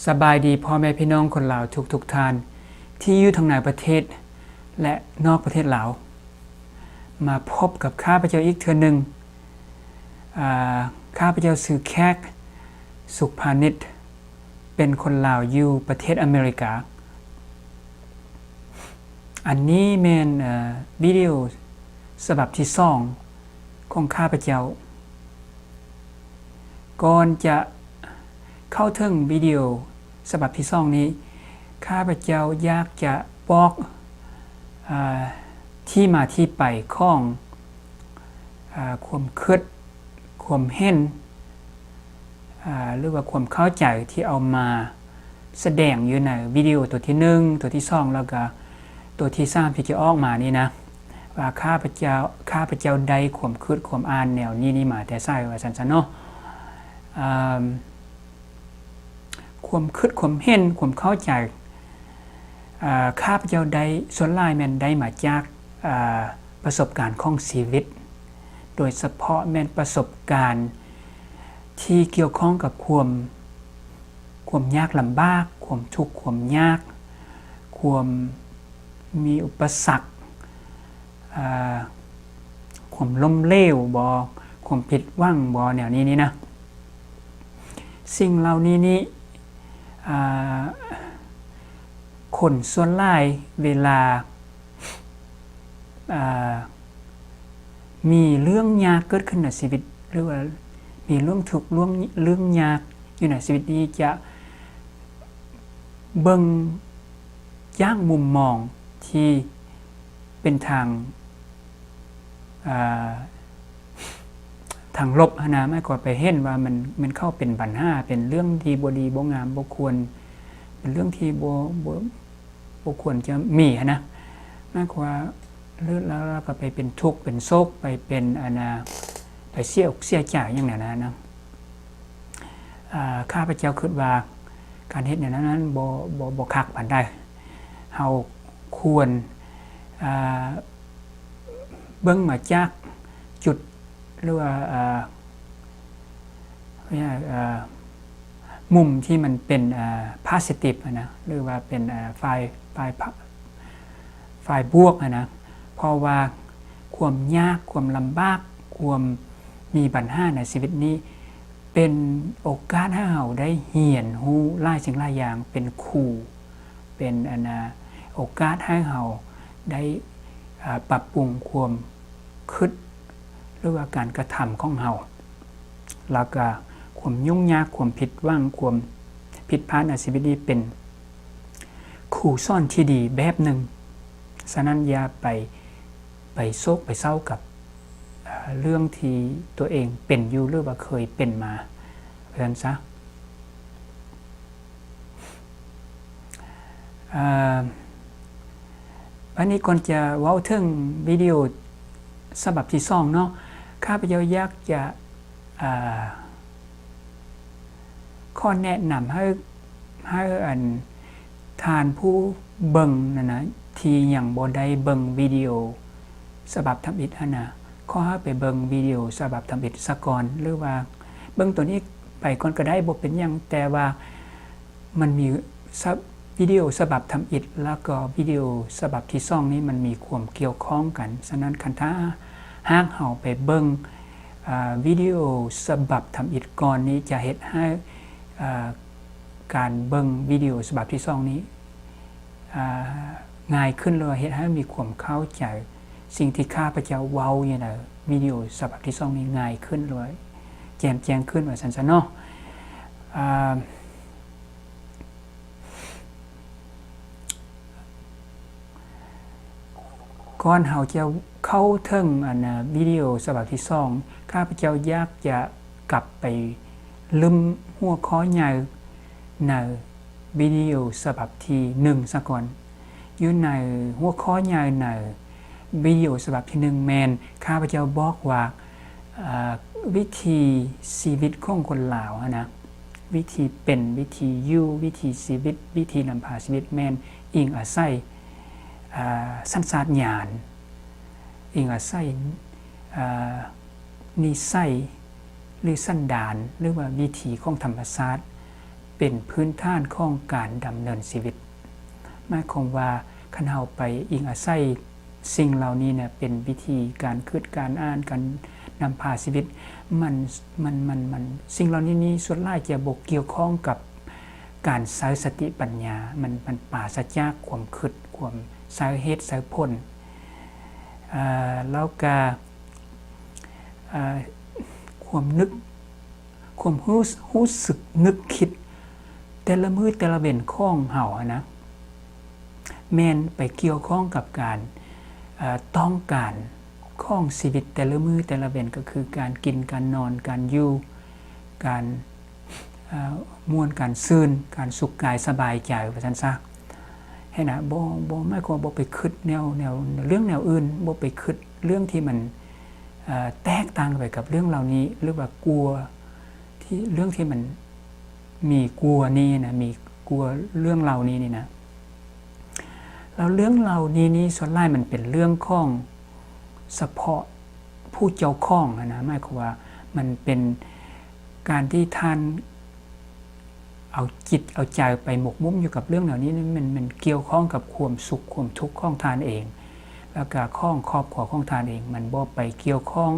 สบายดีพ่อแม่พี่น้องคนลาวทุกท่านที่อยู่ทางในประเทศและนอกประเทศลาวมาพบกับข้าพเจ้าอีกเทื่อหนึ่งข้าพเจ้าชื่อแขกสุขพานิชเป็นคนลาวอยู่ประเทศอเมริกาอันนี้แม่นวิดีโอฉบับที่2ของข้าพเจ้าก่อนจะเข้าถึงวิดีโอฉบับที่2นี้ข้าพเจ้าอยากจะบอกที่มาที่ไปของความคิดความเห็นหรือว่าความเข้าใจที่เอามาแสดงอยู่ในวิดีโอตัวที่1ตัวที่2แล้วก็ตัวที่3ที่จะออกมานี่นะว่าข้าพเจ้าได้ความคิดความอ่านแนวนี้มาแต่ไสว่าซั่นซะเนาะความคิดความเห็นความเข้าใจข้าพเจ้าได้ส่วนหลายแม่นได้มาจากประสบการณ์ของชีวิตโดยเฉพาะแม่นประสบการณ์ที่เกี่ยวข้องกับความยากลำบากความทุกข์ความยากความมีอุปสรรคความล้มเหลวบ่ความผิดหวังบ่แนวนี้นะสิ่งเหล่านี้คนส่วนหลายเวลามีเรื่องยากเกิดขึ้นในชีวิตหรือว่ามีเรื่องทุกข์เรื่องยากอยู่ในชีวิตนี้จะเบิ่งย่างมุมมองที่เป็นทางลบนะไม่ก็ไปเห็นว่ามันเข้าเป็นปัญหาเป็นเรื่องที่บ่ดีบ่งามบ่ควรเป็นเรื่องที่บ่ควรจะมีนะมากกว่าแล้วก็ไปเป็นทุกข์เป็นโศกไปเป็นไปเสียอกเสียใจอย่างนั้นนะข้าพเจ้าคิดว่าการเฮ็ดอย่างนั้นบ่คักปานใดเฮาควรเบิ่งมาจากจุดหรือว่ามุมที่มันเป็นpositive นะหรือว่าเป็นฝ่ายบวกนะเพราะว่าความยากความลำบากความมีปัญหาในชีวิตนี้เป็นโอกาสให้เราได้เรียนรู้หลายสิ่งหลายอย่างเป็นครูเป็นโอกาสให้เราได้ปรับปรุงความคิดหรือว่าการกระทำของเราแล้วก็ความยุ่งยากความผิดหวังความผิดพลาดในชีวิตนี้เป็นครูสอนที่ดีแบบหนึ่งฉะนั้นอย่าไปโศกไปเศร้ากับเรื่องที่ตัวเองเป็นอยู่หรือว่าเคยเป็นมาเพราะฉะนั้นซะวันนี้ก่อนจะเว้าถึงวิดีโอฉบับที่2เนาะข้าพเจ้าอยากจะข้อแนะนำให้ทานผู้เบิ่งนะที่ยังบ่ได้เบิ่งวิดีโอฉบับทำอิฐนะขอให้ไปเบิ่งวิดีโอฉบับทำอิฐซะก่อนหรือว่าเบิ่งตัวนี้ไปก่อนก็ได้บ่เป็นหยังแต่ว่ามันมีวิดีโอฉบับทำอิฐแล้วก็วิดีโอฉบับที่2นี้มันมีความเกี่ยวข้องกันฉะนั้นคันถ้าหากเฮาไปเบิ่งวิดีโอฉบับทำอิฐก่อนนี้จะเฮ็ดให้การเบิ่งวิดีโอฉบับที่2นี้ง่ายขึ้นเลยเฮ็ดให้มีความเข้าใจสิ่งที่ข้าพเจ้าเว้าอยู่ในวิดีโอฉบับที่2นี้ง่ายขึ้นเลยแจ่มแจ้งขึ้นว่าซั่นซะเนาะก่อนเฮาจะเข้าถึงวิดีโอฉบับที่2ข้าพเจ้าอยากจะกลับไปลืมหัวข้อใหญ่ในวิดีโอฉบับที่1ซะก่อนอยู่ในหัวข้อใหญ่ในวิดีโอฉบับที่1แม่นข้าพเจ้าบอกว่าวิธีชีวิตของคนลาวนะวิธีเป็นวิธีอยู่วิธีชีวิตวิธีนำพาชีวิตแม่นอิงอาศัยสัญชาตญาณอิงอาศัยนิสัยหรือสันดานหรือว่าวิถีของธรรมชาติ เ เป็นพื้นฐานของการดำเนินชีวิตหมายความว่าคันเฮาไปอิงอาศัยสิ่งเหล่านี้เนี่ยเป็นวิธีการคิดการอ่านการนำพาชีวิตมันสิ่งเหล่านี้ส่วนหลายจะบ่เกี่ยวข้องกับการใช้สติปัญญามันปราศจากความคิดความสาเหตุสาผลแล้วก็ความนึกความรู้สึกนึกคิดแต่ละมื้อแต่ละเว้นของเฮานะแม่นไปเกี่ยวข้องกับการต้องการของชีวิตแต่ละมื้อแต่ละเว้นก็คือการกินการนอนการอยู่การม่วนการซื่นการสุขกายสบายใจว่าซั่นซะให้นะบ่หมายความบ่ไปคิดแนวเรื่องแนวอื่นบ่ไปคิดเรื่องที่มันแตกต่างไปกับเรื่องเหล่านี้หรือว่ากลัวที่เรื่องที่มันมีกลัวนี่นะมีกลัวเรื่องเหล่านี้นี่นะแล้วเรื่องเหล่านี้ส่วนใหญ่มันเป็นเรื่องของเฉพาะผู้เจ้าของนะหมายความว่ามันเป็นการที่ท่านเอาจิตเอาใจไปหมกมุ่นอยู่กับเรื่องเหล่านี้มันเกี่ยวข้องกับความสุขความทุกข์ของท่านเองแล้วก็ข้องครอบครัวของท่านเองมันบ่ไปเกี่ยวข้อง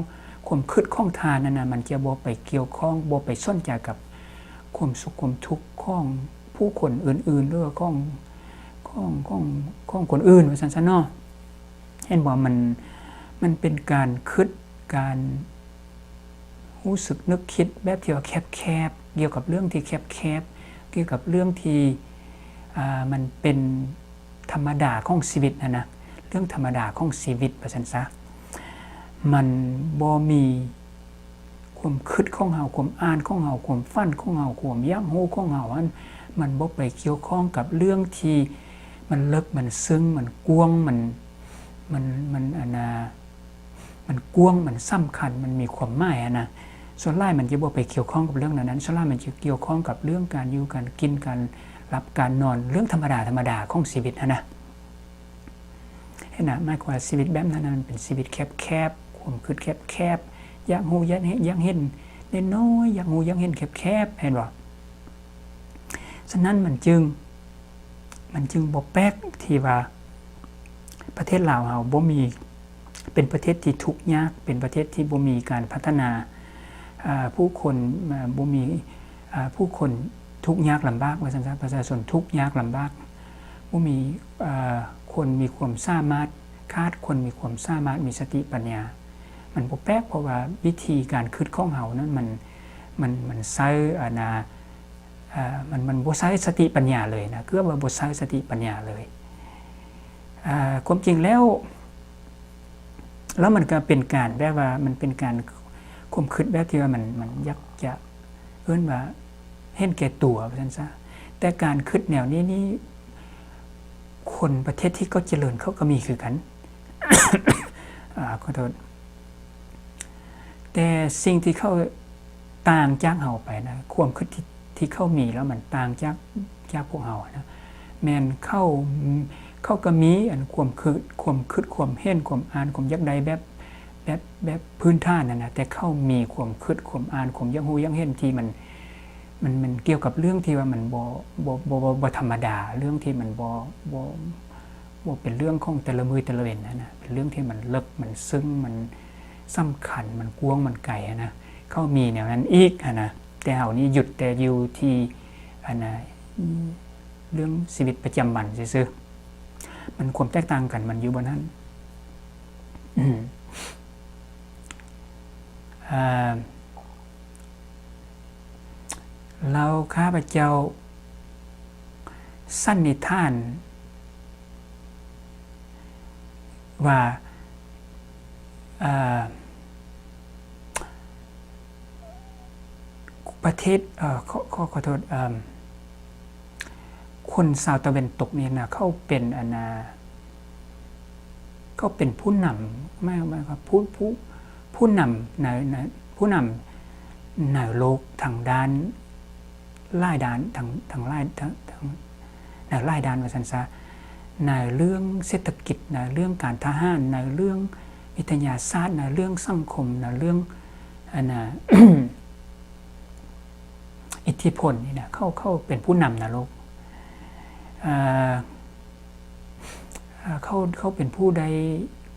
ความคิดของท่านนั่นน่ะมันจะบ่ไปเกี่ยวข้องบ่ไปสนใจกับความสุขความทุกข์ของผู้คนอื่นๆหรือว่าของคนอื่นว่าซั่นซะเนาะเห็นบ่มันเป็นการคิดการรู้สึกนึกคิดแบบที่ว่าแคบๆเกี่ยวกับเรื่องที่แคบๆเกี่ยวกับเรื่องที่มันเป็นธรรมดาของชีวิตนะเรื่องธรรมดาของชีวิตว่าซั่นซะมันบ่มีความคิดของเฮาความอ่านของเฮาความฝันของเฮาความอยากรู้ของเฮามันบ่ไปเกี่ยวข้องกับเรื่องที่มันลึกมันซึ้งมันกว้างมันกว้างมันสำคัญมันมีความหมายนะส่วนหลายมันจะบ่ไปเกี่ยวข้องกับเรื่องนั้นส่วนหลายมันจะเกี่ยวข้องกับเรื่องการอยู่การกินการรับการนอนเรื่องธรรมดาของชีวิตนะเห็นนะหมายความว่าชีวิตแบบนั้นมันเป็นชีวิตแคบๆความคิดแคบๆอยากรู้อยากเห็นน้อยอยากรู้อยากเห็นแคบๆเห็นบ่ฉะนั้นมันจึงบ่แปลกที่ว่าประเทศลาวเฮาบ่มีเป็นประเทศที่ทุกข์ยากเป็นประเทศที่บ่มีการพัฒนาผู้คนบ่มีผู้คนทุกข์ยากลำบากว่าซั่นซะประชาชนทุกข์ยากลำบากบ่มีคนมีความสามารถขาดคนมีความสามารถมีสติปัญญามันบ่แปลกเพราะว่าวิธีการคิดของเฮานั้นมันใช้มันบ่ใช้สติปัญญาเลยนะคือว่าบ่ใช้สติปัญญาเลยความจริงแล้วมันก็เป็นการแบบว่ามันเป็นการความคิดแบบที่ว่ามันอยากจะเอิ้นว่าเห็นแก่ตัวว่าซั่นซะแต่การคิดแนวนี้คนประเทศที่เขาเจริญเขาก็มีคือกัน ขอโทษแต่สิ่งที่เขาต่างจากเฮาไปนะความคิดที่เขามีแล้วมันต่างจากพวกเฮานะแม่นเขาก็มีอันความคิดความเห็นความอ่านความอยากได้แบบพื้นฐานนั่นนะแต่เขามีความคิดความอ่านความอยากรู้อยากเห็นที่มันเกี่ยวกับเรื่องที่ว่ามันบ่ธรรมดาเรื่องที่มันบ่เป็นเรื่องของแต่ละมื้อแต่ละเว้นนะเป็นเรื่องที่มันลึกมันซึ้งมันสำคัญมันกว้างมันไกลนะเขามีแนวนั้นอีกนะแต่เฮานี่หยุดแต่อยู่ที่เรื่องชีวิตประจำวันซื่อๆมันความแตกต่างกันมันอยู่บนนั้นเราข้าพเจ้าสันนิษฐานว่าประเทศขอโทษคนชาวตะวันตกนี่นะเขาเป็นเขาเป็นผู้นำไม่ครับผู้นำในผู้นำในโลกทางด้านหลายด้านทางหลายด้านว่าซั่นซะในเรื่องเศรษฐกิจในเรื่องการทหารในเรื่องวิทยาศาสตร์ในเรื่องสังคมในเรื่อง อิทธิพลนี่นะเข้าเป็นผู้นำนะโลกเขาเป็นผู้ใด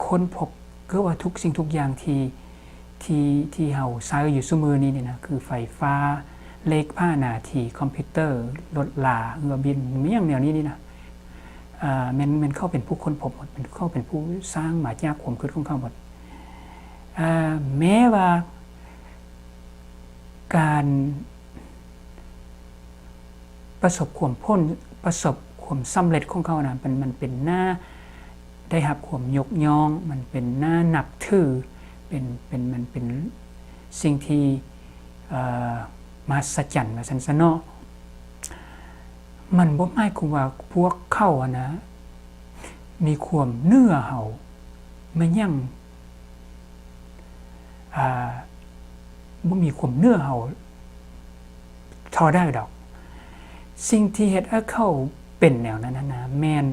ค้นพบก็ว่าทุกสิ่งทุกอย่างที่เฮาใช้อยู่ซุมื้อนี้นี่นะคือไฟฟ้าเลขผ้านาทีคอมพิวเตอร์รถลาเรือบินมีอย่างแนวนี้นี่นะมันเข้าเป็นผู้ค้นพบหมดมันเข้าเป็นผู้สร้างมาจากความคิดของเขาหมดแม้ว่าการประสบความสำเร็จของเขานะมันเป็นหน้าได้รับความยกย่องมันเป็นหน้านับถือมันเป็นสิ่งที่มหัศจรรย์ว่าซั่นซะเนาะมันบ่หมายความว่าพวกเขานะมีความเหนือเฮามันยังบ่มีความเหนือเฮาทอได้ดอกสิ่งที่เฮ็ดให้เขาเป็นแนวนั้นนะแม่น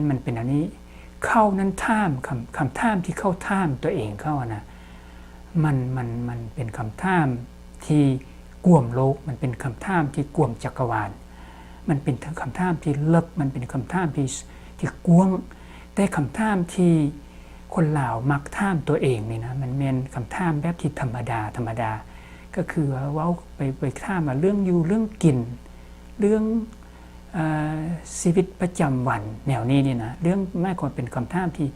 มันเป็นอันนี้เขานั้นถามคำถามที่เขาถามตัวเองเขานะมันเป็นคำถามที่กวมโลกมันเป็นคำถามที่กวมจักรวาลมันเป็นคำถามที่ลึกมันเป็นคำถามที่กว้างแต่คำถามที่คนลาวมักถามตัวเองนี่นะมันเป็นคำถามแบบที่ธรรมดาก็คือว่าไปถามเรื่องอยู่เรื่องกินเรื่องชีวิตประจำวันแนวนี้นี่นะเรื่องไม่ควรเป็นคำถามที่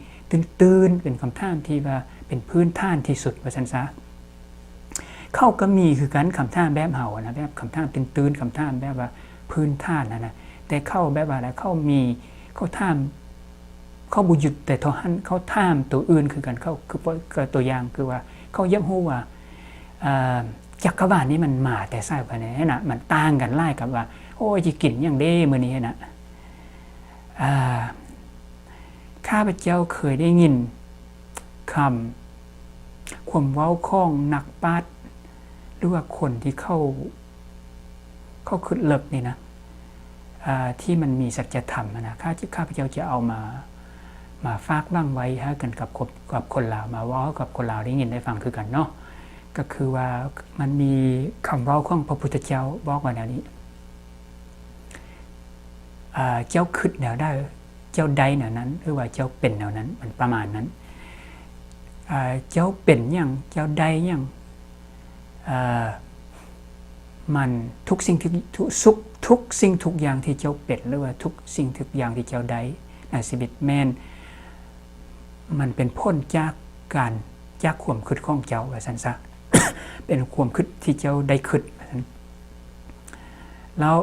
ตื่นเป็นคำถามที่ว่าเป็นพื้นฐานที่สุดว่าซั่นซะเข้าก็มีคือกันคำถามแบบเฮานะแบบคำถามตื่นคำถามแบบว่าพื้นฐานนะแต่เข้าแบบว่าแล้วเขาถามเขาบ่หยุดแต่เท่านั้นเขาถามตัวอื่นคือกันเขาคือตัวอย่างคือว่าเขาอยากรู้ว่าจักรวาลนี้มันมาแต่ไสไปไหนนะมันต่างกันหลายกับว่าโอ้ยสิกินหยังเด้มื้อนี้นะข้าพเจ้าเคยได้ยินความเว้าของนักปราชญ์หรือว่าคนที่เข้าคิดเลิกนี่นะที่มันมีสัจธรรมนะข้าพเจ้าจะเอามาฝากวางไว้ให้กันกับคนลาวมาเว้ากับคนลาวได้ยินได้ฟังคือกันเนาะก็คือว่ามันมีคำเว้าของพระพุทธเจ้าบอกว่าแนวนี้เจ้าคิดแนวได้เจ้าใดแนวนั้นหรือว่าเจ้าเป็นแนวนั้นมันประมาณนั้นเจ้าเป็นอย่างเจ้าใดอย่างมันทุกสิ่งทุกสิ่งทุกอย่างที่เจ้าเป็นหรือว่าทุกสิ่งทุกอย่างที่เจ้าใดในชีวิตแม่นมันเป็นพ้นจากความคิดของเจ้าว่าซั่นซะ เป็นความคิดที่เจ้าได้คิดแล้ว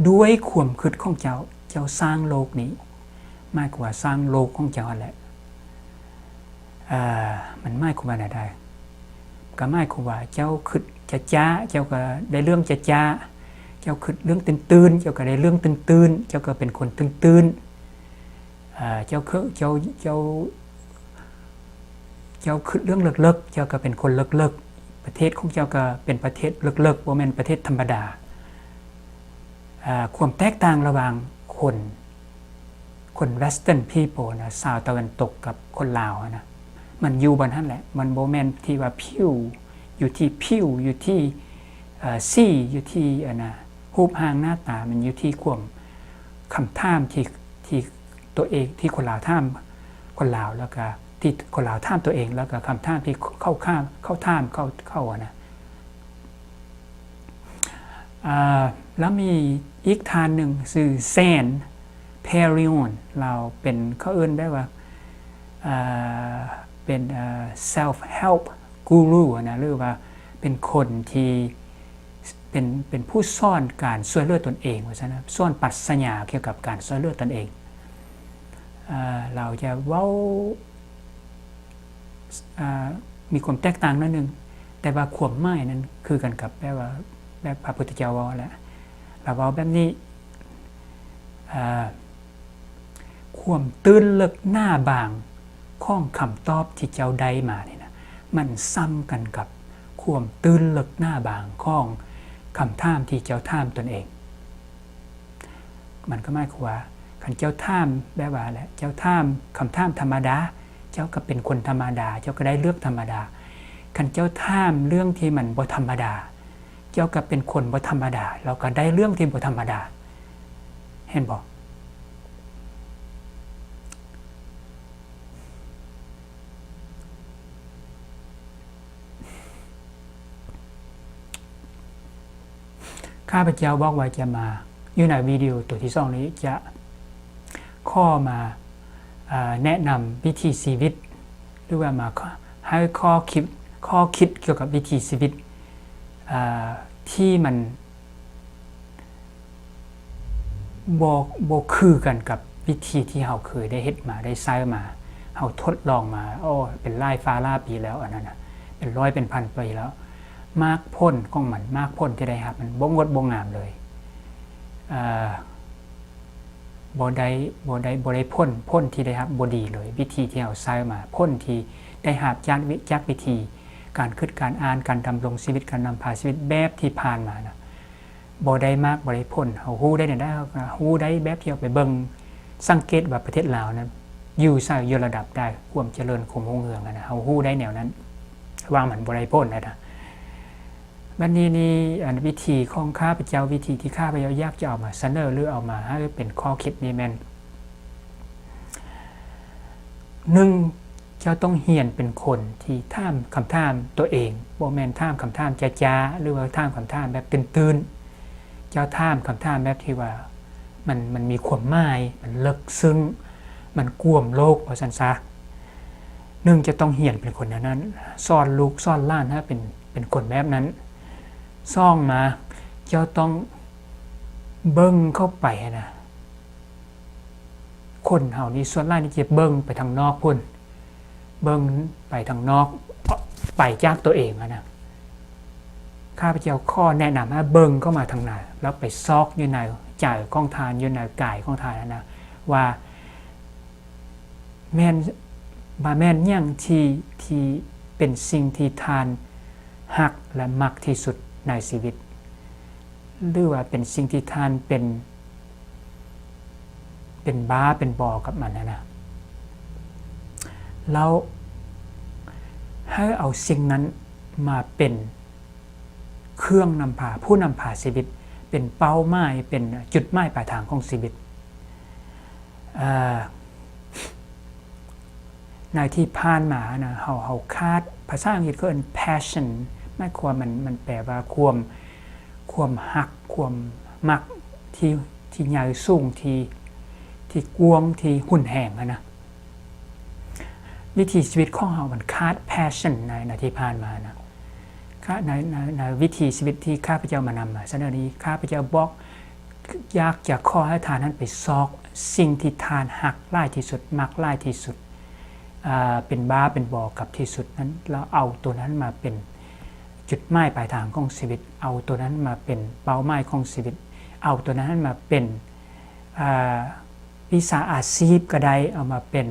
ด้วยความคิดของเจ้าสร้างโลกนี้มากกว่าสร้างโลกของเจ้าแหละมันไม่ความว่าได้ก็ไม่ความว่าเจ้าคิดจะจ้าเจ้าก็ได้เรื่องจะจ้าเจ้าคิดเรื่องตื่นเจ้าก็ได้เรื่องตื่นเจ้าก็เป็นคนตื่นเจ้าคิดเรื่องเลิกเจ้าก็เป็นคนเลิกประเทศของเจ้าก็เป็นประเทศเลิกบ่แม่นประเทศธรรมดาความแตกต่างระหว่างคนเวสเทิร์นพีเพิลนะชาวตะวันตกกับคนลาวนะมันอยู่บนนั้นแหละมันบ่แม่นที่ว่าผิวอยู่ที่ผิวอยู่ที่สีอยู่ที่รูปร่างหน้าตามันอยู่ที่ความคำถามที่ตัวเองที่คนลาวถามคนลาวแล้วก็ที่คนลาวถามตัวเองแล้วก็คำถามที่เข้าถามนะแล้วมีอีกทานหนึ่งชื่อแซนเพริออนเราเป็นเขาเอิ้นได้ว่าเป็นself help guru นะหรือว่าเป็นคนที่เป็นผู้สอนการช่วยเหลือตนเองว่าซั่นนะสอนปรัชญาเกี่ยวกับการช่วยเหลือตนเองเราจะเว้ามีความแตกต่างนิดนึงแต่ว่าความหมายนั้นคือกันกับแบบพระพุทธเจ้าว่าแหละเราเว้าแบบนี้ความตื่นเลิกหน้าบางของคำตอบที่เจ้าได้มานี่นะมันซ้ำกันกับความตื่นเลิกหน้าบางของคำถามที่เจ้าถามตนเองมันก็หมายความว่าคันเจ้าถามแบบว่าแหละเจ้าถามคำถามธรรมดาเจ้าก็เป็นคนธรรมดาเจ้าก็ได้เลือกธรรมดาคันเจ้าถามเรื่องที่มันบ่ธรรมดา เจ้าก็เป็นคนบ่ธรรมดาเราก็ได้เรื่องที่บ่ธรรมดาเห็นบ่ข้าพเจ้าบอกว่าจะมาอยู่ในวิดีโอตัวที่2นี้จะข้อมาแนะนำวิธีชีวิตหรือว่ามาให้ข้อคิดเกี่ยวกับวิธีชีวิตที่มันบ่คือกันกับวิธีที่เราเคยได้เฮ็ดมาได้ใช้มาเราทดลองมาเป็นหลายฟ้าหลายปีแล้วอันนั้นน่ะเป็นร้อยเป็นพันปีแล้วมากพ้นของมันมากพ้นที่ได้ครับมันบ่งดบ่งามเลยบ่ได้พ้นที่ได้ครับบ่ดีเลยวิธีที่เราใช้มาพ้นที่ได้รับจากวิธีการคิดการอ่านการดำรงชีวิตการนำพาชีวิตแบบที่ผ่านมานะบ่ได้มากบ่ได้พ้นเฮาฮู้ได้ได้ฮู้ได้แบบที่เอาไปเบิ่งสังเกตว่าประเทศลาวนะอยู่ระดับได้ความเจริญคมรุ่งเรืองนะเฮาฮู้ได้แนวนั้นว่ามันบ่ได้พ้นนะบัดนี้นี่วิธีของข้าพเจ้าวิธีที่ข้าพเจ้าอยากจะเอามาเสนอหรือเอามาให้เป็นข้อคิดนี่แม่น1เจ้าต้องเฮียนเป็นคนที่ถามคำถามตัวเองบ่แม่นถามคำถามจ้าๆหรือว่าถามคำถามแบบตื่นๆเจ้าถามคำถามแบบที่ว่ามันมีความหมายมันลึกซึ้งมันกว้างโลกว่าซั่นซะ1จะต้องเฮียนเป็นคนนั้นสอนลูกสอนหลานให้เป็นคนแบบนั้น2มาเจ้าต้องเบิ่งเข้าไปนะคนเฮานี่ส่วนหลายนี่จะเบิ่งไปทางนอกพุ่นเบิ่งไปทางนอกไปจากตัวเองนะข้าพเจ้าข้อแนะนำให้เบิ่งเข้ามาทางในแล้วไปซอกอยู่ในใจของทานอยู่ในกายของทานนะว่าแม่นอย่างที่เป็นสิ่งที่ทานฮักและมักที่สุดในชีวิตหรือว่าเป็นสิ่งที่ทานเป็นบ้าเป็นบอกับมันนะแล้วให้เอาสิ่งนั้นมาเป็นเครื่องนำพาผู้นำพาชีวิตเป็นเป้าหมายเป็นจุดหมายปลายทางของชีวิตในที่ผ่านมานะเขาคาดภาษาอังกฤษก็เป็น passion หมายความมันแปลว่าความฮักความมักที่ใหญ่สูงที่กว้างที่หุ่นแห่งนะวิถีชีวิตของเรามันคาด passion ในที่ผ่านมานะในวิถีชีวิตที่ข้าพเจ้ามานำมาเสนอนี้ข้าพเจ้าบอกอยากจะขอให้ทานนั้นไปซอกสิ่งที่ทานหักหลายที่สุดมักหลายที่สุดเป็นบ้าเป็นบอกับที่สุดนั้นแล้วเอาตัวนั้นมาเป็นจุดหมายปลายทางของชีวิตเอาตัวนั้นมาเป็นเป้าหมายของชีวิตเอาตัวนั้นมาเป็นวิชาอาชีพก็ได้เอามาเป็น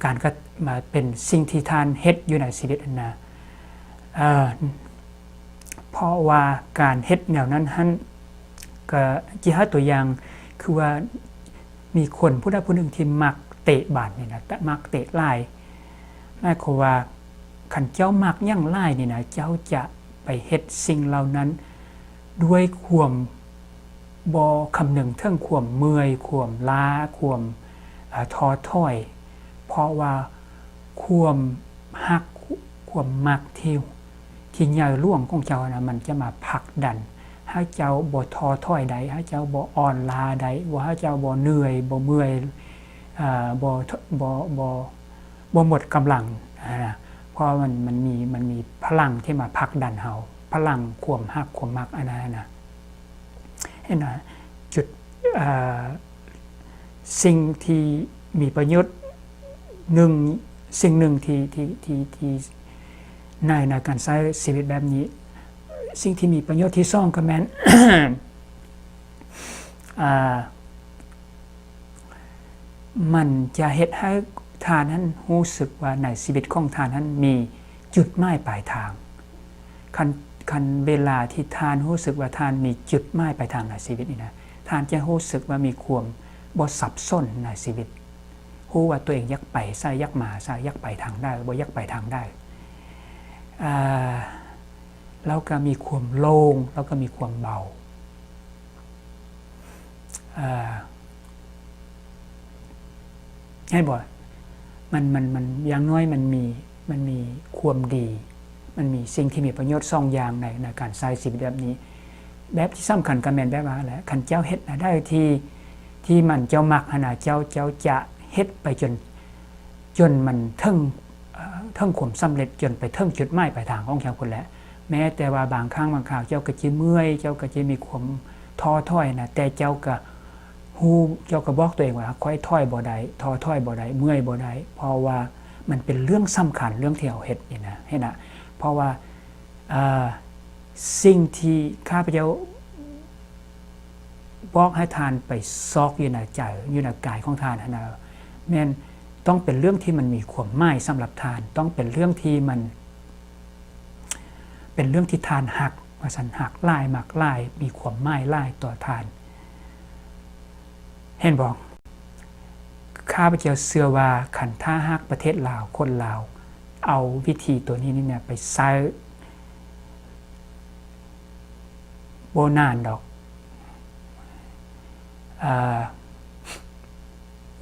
การก็มาเป็นสิ่งที่ทานเฮ็ดอยู่ในชีวิตนะเพราะว่าการเฮ็ดแนวนั้นก็จิหาตัวอย่างคือว่ามีคนผู้ใดผู้หนึ่งที่มักเตะบาสนี่นะมักเตะลายหมายความว่าคันเจ้ามักย่างลายนี่นะเจ้าจะไปเฮ็ดสิ่งเหล่านั้นด้วยความบ่คำนึงถึงความเมื่อยความล้าความท้อถอยเพราะว่าความฮักความมักที่ใหญ่หลวงของเจ้านะมันจะมาผลักดันให้เจ้าบ่ท้อถอยใดให้เจ้าบ่อ่อนล้าใดว่าให้เจ้าบ่เหนื่อยบ่เมื่อยบ่หมดกำลังนะเพราะมันมีพลังที่มาผลักดันเฮาพลังความฮักความมักอันนั้นนะเห็นไหมจุดสิ่งที่มีประโยชน์สิ่งหนึ่งที่ในการใช้ชีวิตแบบนี้สิ่งที่มีประโยชน์ที่ซ่องก็แม้น มันจะเฮ็ดให้ทานนั้นรู้สึกว่าในชีวิตของทานนั้นมีจุดหมายปลายทางคันเวลาที่ทานรู้สึกว่าทานมีจุดหมายปลายทางในชีวิตนี่นะทานจะรู้สึกว่ามีความบ่สับสนในชีวิตรู้ว่าตัวเองยักไปใส่ยักมาใส่ยักไปทางได้บ่ยักไปทางได้ แล้วก็มีความโล่งแล้วก็มีความเบาให้บ่มันอย่างน้อยมันมีความดีมันมีสิ่งที่มีประโยชน์2อย่างในการใช้ชีวิตแบบนี้แบบที่สำคัญก็แม่นแบบว่าแหละคันเจ้าเฮ็ดได้ที่มันเจ้ามักนะเจ้าจะเฮ็ดไปจนมันถึงความสำเร็จจนไปถึงจุดหมายปลายทางของเจ้าคนแหละแม้แต่ว่าบางครั้งบางคราวเจ้าก็จะเมื่อยเจ้าก็จะมีความท้อถอยนะแต่เจ้าก็บอกตัวเองว่าค่อยถอยบ่ได้ท้อถอยบ่ได้เมื่อยบ่ได้เพราะว่ามันเป็นเรื่องสำคัญเรื่องที่เราเฮ็ดนี่นะให้นะเพราะว่าสิ่งที่ข้าพเจ้าบอกให้ทานไปซอกอยู่ในใจอยู่ในกายของทานนะแม่นต้องเป็นเรื่องที่มันมีความหมายสำหรับทานต้องเป็นเรื่องที่มันเป็นเรื่องที่ทานหักว่าสันหักลายหมักลายมีความหมายลายต่อทานเห็นบอกข้าพเจ้าเชื่อว่าขันท่าหักประเทศลาวคนลาวเอาวิธีตัวนี้เนี่ยไปใช้โบนานดอก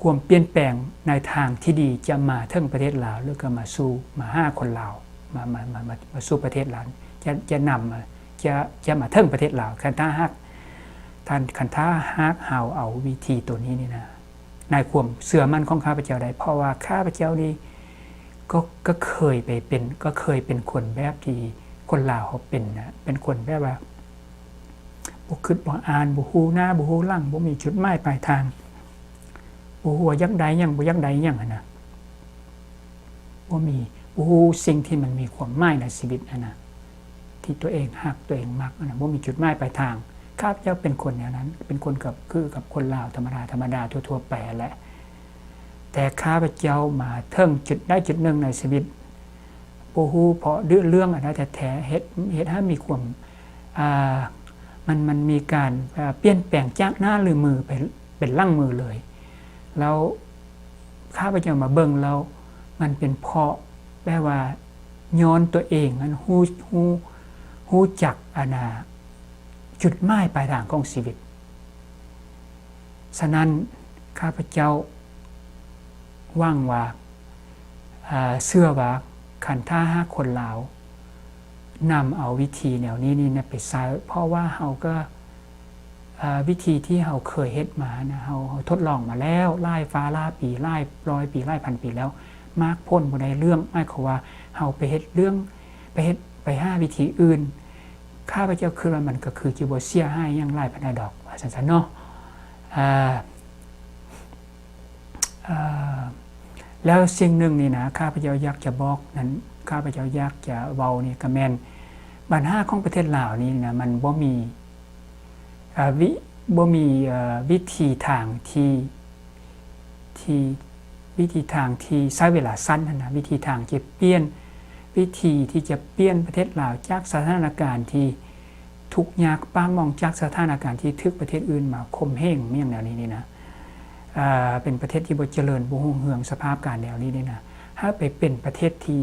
ความเปลี่ยนแปลงในทางที่ดีจะมาถึงประเทศลาวหรือก็มาสู่มาห้าคนลาวมาสู่ประเทศลาวจะนำจะมาถึงประเทศลาวคันท่าฮักท่านคันท่าฮักเอาวิธีตัวนี้นี่นะในความเสื่อมั่นของข้าพเจ้าได้เพราะว่าข้าพเจ้านี่ก็เคยเป็นคนแบบที่คนลาวเขาเป็นนะเป็นคนแบบว่าบ่คิดบ่อ่านบ่ฮู้หน้าบ่ฮู้หลังบ่มีจุดหมายปลายทางบ่ฮู้ว่ายักใดยังบ่ยักใดยังนะบ่ฮู้สิ่งที่มันมีความหมายในชีวิตนะที่ตัวเองฮักตัวเองมักนะบ่มีจุดหมายปลายทางข้าพเจ้าเป็นคนอย่างนั้นเป็นคนกับคนลาวธรรมดาทั่วๆไปแหละแต่ข้าพเจ้ามาถึงจุดได้จุดหนึ่งในชีวิตบ่ฮู้เพราะเรื่องอะไรแต่แท้เฮ็ดให้มีความมันมีการเปลี่ยนแปลงจากหน้าหรือมือไปเป็นหลังมือเลยแล้วข้าพเจ้ามาเบิ่งแล้วมันเป็นเพราะแปลว่าย้อนตัวเองมันฮู้จักจุดหมายปลายทางของชีวิตฉะนั้นข้าพเจ้าหวังว่าเชื่อว่าคันท่าห้าคนลาวนำเอาวิธีแนวนี้ไปใช้เพราะว่าเราก็วิธีที่เราเคยเฮ็ดมานะเราทดลองมาแล้วไล่ฟ้าล่าปีไล่100 ปีไล่พันปีแล้วมากพ้นบ่ได้เรื่องหมายความว่าเราไปเฮ็ดเรื่องไปหาวิธีอื่นข้าพเจ้าคือว่ามันก็คือจิบ่เสียหายอย่างหลายพันดอกว่าซั่นๆเนาะแล้วสิ่งหนึ่งนี่นะข้าพเจ้าอยากจะบอกนั้นข้าพเจ้าอยากจะเว้านี่ก็แม่นปัญหาของประเทศลาวนี่นะมันบ่มีวิธีทางที่ใช้เวลาสั้นนะวิธีทางจะเปลี่ยนวิธีที่จะเปลี่ยนประเทศลาวจากสถานการณ์ที่ทุกข์ยากป้ามองจากสถานการณ์ที่ทึกประเทศอื่นมาข่มเหงอย่างแนวนี้นี่นะเป็นประเทศที่บ่เจริญบ่รุ่งเรืองสภาพการแนวนี้นี่นะถ้าไปเป็นประเทศที่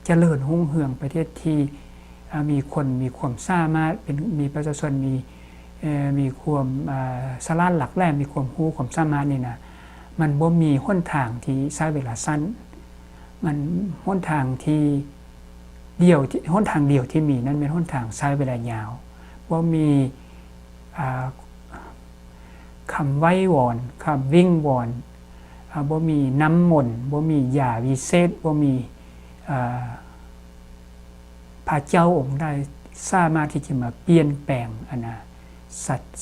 เจริญรุ่งเรืองประเทศที่มีคนมีความสามารถมีประชาชนมีความสลาดหลักแหลมมีความรู้ความสามารถนี่นะมันบ่มีหนทางที่ใช้เวลาสั้นมันหนทางเดียวที่มีนั้นเป็นหนทางใช้เวลายาวบ่มีคำไหว้วอนคำวิ่งวอนบ่มีน้ำมนต์บ่มียาวิเศษบ่มีพระเจ้าองค์ใดสามารถที่จะมาเปลี่ยนแปลง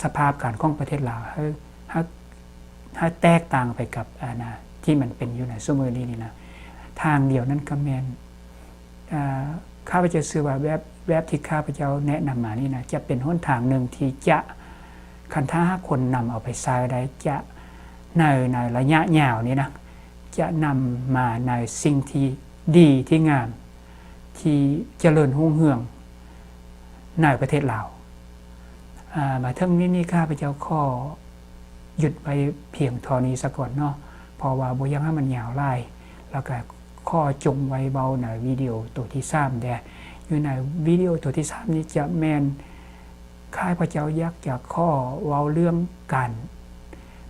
สภาพการของประเทศลาวให้แตกต่างไปกับที่มันเป็นอยู่ในสมัยนี้นี่นะทางเดียวนั้นก็แม่นข้าพเจ้าเชื่อว่าแบบที่ข้าพเจ้าแนะนำมานี่นะจะเป็นหนทางหนึ่งที่จะคันท่าคนนำเอาไปใช้ได้จะในระยะยาวนี้นะจะนำมาในสิ่งที่ดีที่งามที่เจริญรุ่งเรืองในประเทศลาวมาถึงนี้ข้าพเจ้าขอหยุดไปเพียงเท่านี้ซะก่อนเนาะเพราะว่าบ่อยากให้มันยาวหลายแล้วก็ข้อจงไว้เบาในวิดีโอตัวที่3แต่ อยู่ในวิดีโอตัวที่3นี้จะแมนข้าพเจ้าอยากจะข้อเว้าเรื่องการ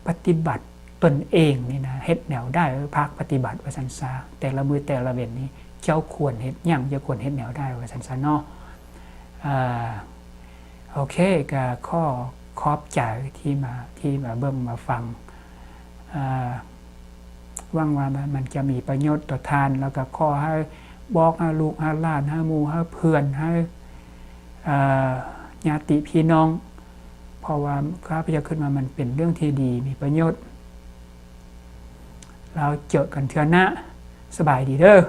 ปฏิบัติตนเองนี่นะเฮ็ดแนวได้ภาคปฏิบัติว่าซั่นซะแต่ละมือแต่ละเว้นนี้เจ้าควรเฮ็ดหยังจะควรเฮ็ดแนวได้ว่าซั่นซะเนาะโอเคก็ข้อขอบใจที่มาเบิ่งมาฟังหวังว่ามันจะมีประโยชน์ต่อทานแล้วก็ขอให้บอกให้ลูกให้หลานให้หมู่ให้เพื่อนให้ญาติพี่น้องเพราะว่าข้าพเจ้าขึ้นมามันเป็นเรื่องที่ดีมีประโยชน์เราเจอกันเทื่อหน้าสบายดีเด้อ